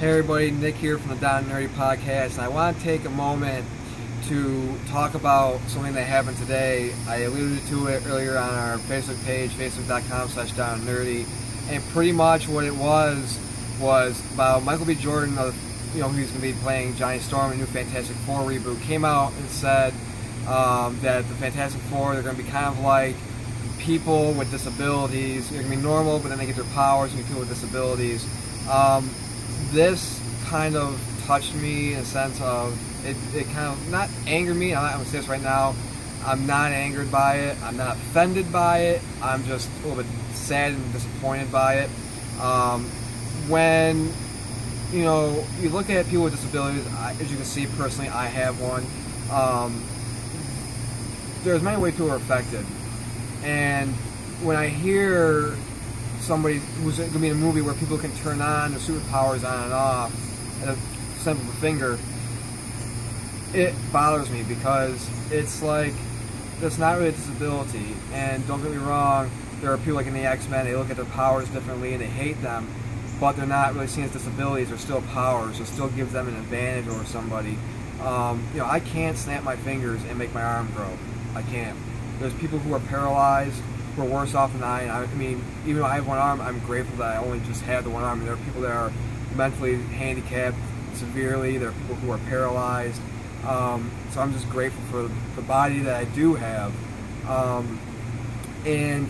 Hey everybody, Nick here from the Down and Nerdy Podcast, and I want to take a moment to talk about something that happened today. I alluded to it earlier on our Facebook page, facebook.com/downandnerdy, and pretty much what it was about Michael B. Jordan, who's going to be playing Johnny Storm in the new Fantastic Four reboot, came out and said that the Fantastic Four, they're going to be kind of like people with disabilities. They're going to be normal, but then they get their powers and be people with disabilities. This kind of touched me in a sense of it kind of not angered me. I'm going to say this right now. I'm not angered by it. I'm not offended by it. I'm just a little bit sad and disappointed by it. When you look at people with disabilities, as you can see personally, I have one. There's many ways people are affected, and when I hear somebody who's going to be in a movie where people can turn on their superpowers on and off at a snap of a finger, it bothers me because it's like, that's not really a disability. And don't get me wrong, there are people like in the X-Men, they look at their powers differently and they hate them, but they're not really seen as disabilities. They're still powers. It still gives them an advantage over somebody. I can't snap my fingers and make my arm grow. I can't. There's people who are paralyzed who are worse off than I. I mean, even though I have one arm, I'm grateful that I only just have the one arm. And there are people that are mentally handicapped severely. There are people who are paralyzed. So I'm just grateful for the body that I do have. And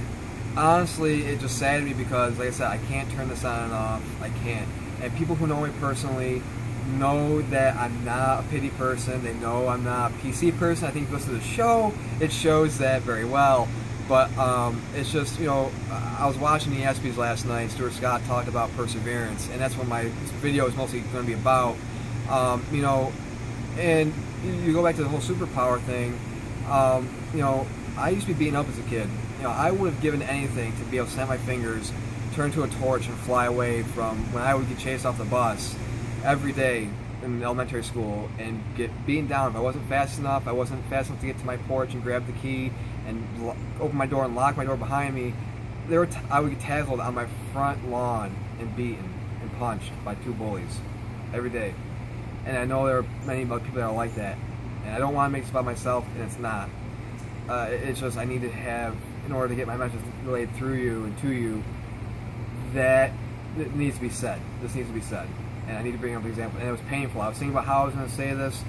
honestly, it just saddened me because, like I said, I can't turn this on and off. I can't. And people who know me personally know that I'm not a pity person. They know I'm not a PC person. I think if you listen to the show, it shows that very well. But it's just, I was watching the ESPYs last night. Stuart Scott talked about perseverance, and that's what my video is mostly going to be about. And you go back to the whole superpower thing. I used to be beaten up as a kid. I would have given anything to be able to snap my fingers, turn to a torch, and fly away from when I would get chased off the bus every day in elementary school and get beaten down if I wasn't fast enough. I wasn't fast enough to get to my porch and grab the key and open my door and lock my door behind me. I would get tackled on my front lawn and beaten and punched by two bullies every day. And I know there are many other people that are like that. And I don't want to make this about myself, and it's not. It's just I need to have, in order to get my message relayed through you and to you, that it needs to be said. This needs to be said. And I need to bring up an example. And it was painful. I was thinking about how I was going to say this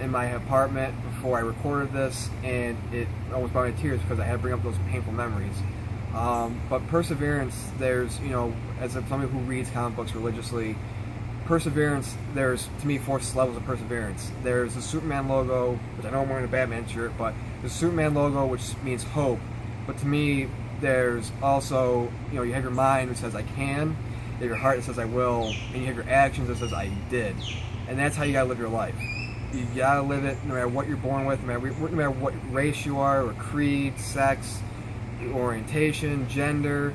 in my apartment before I recorded this, and it almost brought me to tears because I had to bring up those painful memories. But perseverance, there's, as somebody who reads comic books religiously, perseverance, there's, to me, 4 levels of perseverance. There's the Superman logo, which I know I'm wearing a Batman shirt, but the Superman logo, which means hope. But to me, there's also, you have your mind which says I can, you have your heart that says I will, and you have your actions that says I did. And that's how you gotta live your life. You gotta live it no matter what you're born with, no matter what race you are, or creed, sex, orientation, gender,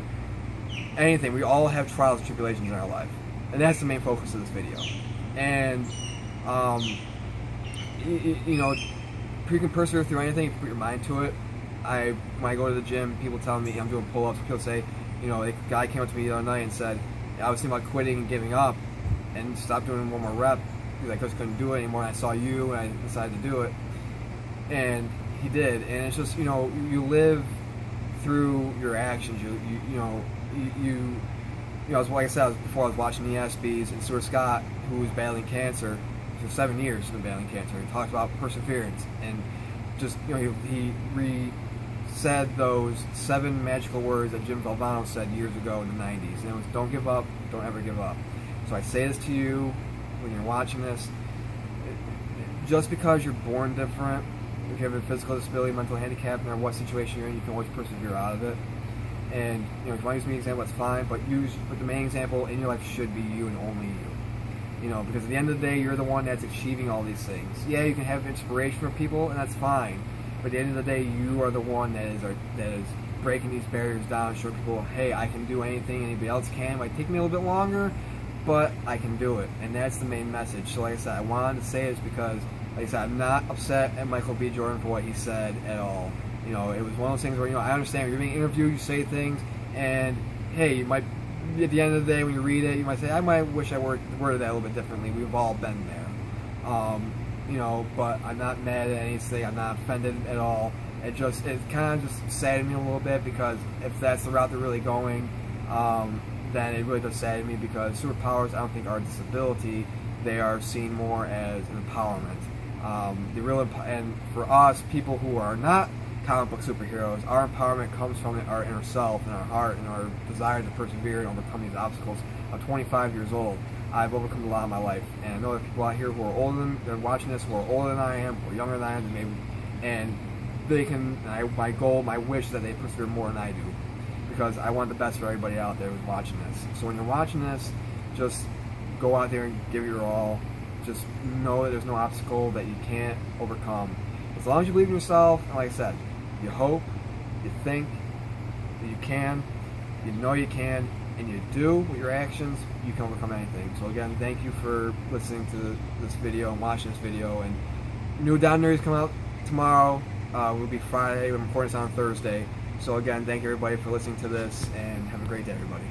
anything. We all have trials and tribulations in our life. And that's the main focus of this video. And, you can persevere through anything if you put your mind to it. When I go to the gym, people tell me I'm doing pull-ups. People say, a guy came up to me the other night and said, I was thinking about quitting and giving up and stop doing one more rep because I just couldn't do it anymore. And I saw you and I decided to do it. And he did. And it's just, you live through your actions. Like I said, before I was watching the ESPYs, and Stuart Scott, who was battling cancer for 7 years, he's been battling cancer. He talked about perseverance, and just he said those 7 magical words that Jim Valvano said years ago in the '90s, and it was "Don't give up, don't ever give up." So I say this to you when you're watching this: just because you're born different, if you have a physical disability, mental handicap, no matter what situation you're in, you can always persevere out of it. And if you want to use me as an example, that's fine. But the main example in your life should be you and only you. Because at the end of the day, you're the one that's achieving all these things. Yeah, you can have inspiration from people, and that's fine. But at the end of the day, you are the one that is breaking these barriers down, showing people, hey, I can do anything anybody else can. It might take me a little bit longer, but I can do it. And that's the main message. So like I said, I wanted to say this because, like I said, I'm not upset at Michael B. Jordan for what he said at all. It was one of those things where, I understand when you're being interviewed, you say things, and hey, you might at the end of the day, when you read it, you might say, I might wish I worded that a little bit differently. We've all been there. You know, but I'm not mad at anything. I'm not offended at all. It kind of just saddened me a little bit, because if that's the route they're really going, then it really does sadden me, because superpowers, I don't think, are a disability. They are seen more as an empowerment. And for us, people who are not comic book superheroes, our empowerment comes from our inner self and our heart and our desire to persevere and overcome these obstacles. I'm 25 years old. I've overcome a lot in my life, and I know there are people out here who are older than, they're watching this, who are older than I am, who are younger than I am, and they can. My goal, my wish is that they persevere more than I do, because I want the best for everybody out there who's watching this. So when you're watching this, just go out there and give it your all. Just know that there's no obstacle that you can't overcome. As long as you believe in yourself, and like I said, you hope, you think that you can, you know you can, and you do with your actions, you can overcome anything. So again, thank you for listening to this video and watching this video. And new Down Nerds come out tomorrow. Will be Friday. We're recording this on Thursday. So again, thank you everybody for listening to this, and have a great day, everybody.